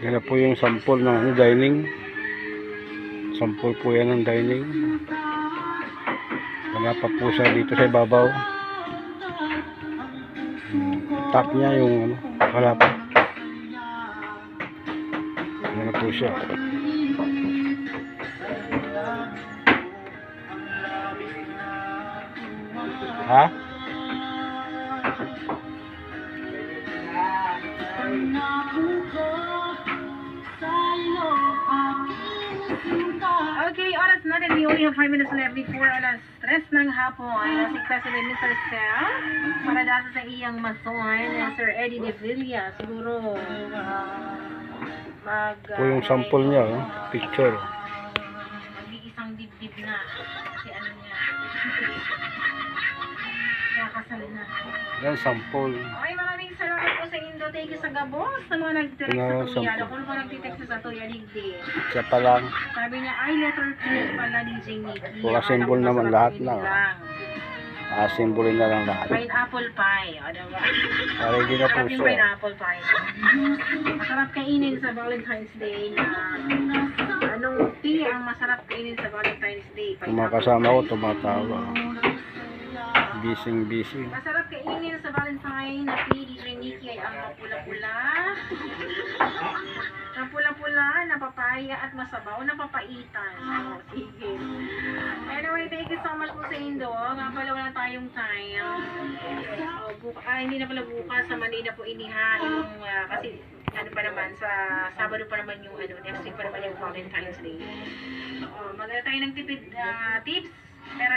Yan na po yung sample ng dining. Sample po yan ng dining. Wala pa po siya dito sa ibabaw. Top niya yung wala pa. Yan na po siya. Ha? Okay, oras natin. We only have 5 minutes left before alas 3 ng hapon. Si President Mr. Sel para dasa sa iyang mason Sir Eddie De Villa. Siguro Po yung sample niya, picture. mag-iisang dibdib na. Kasi ano niya. Kakasal na. Yan, sample. Okay, maraming salamat po sa Indo. Thank you sa Gabos. Sa mga nag-text sa Tuya. Ako po nag-text sa Tuya Ligdi. Siya pa lang. Sabi niya, ay letter K pala ni Nicky. Pura symbol naman lahat lang. Symbolin na lang lahat. Pineapple pie. O, diba? Para hindi na po Sarap yung siya. pineapple pie. Masarap kainin sa Valentine's Day na anong tea ang masarap kainin sa Valentine's Day? Kung mga kasama ko, tumatawa. Busy. Masarap kainin sa Valentine na tea ni Nicky ay ang mapula-pula. Ang pula-pula, napapaya at masabaw, napapaitan. Oh, sige. Anyway, thank you so much po sa Indo. Nga pala wala tayong time. Hindi na pala bukas. Sa Manila po inihain. Kasi ano pa naman, sa Sabado pa naman yung next week pa naman yung Valentine's Day. Maganda tayo ng tips. Pero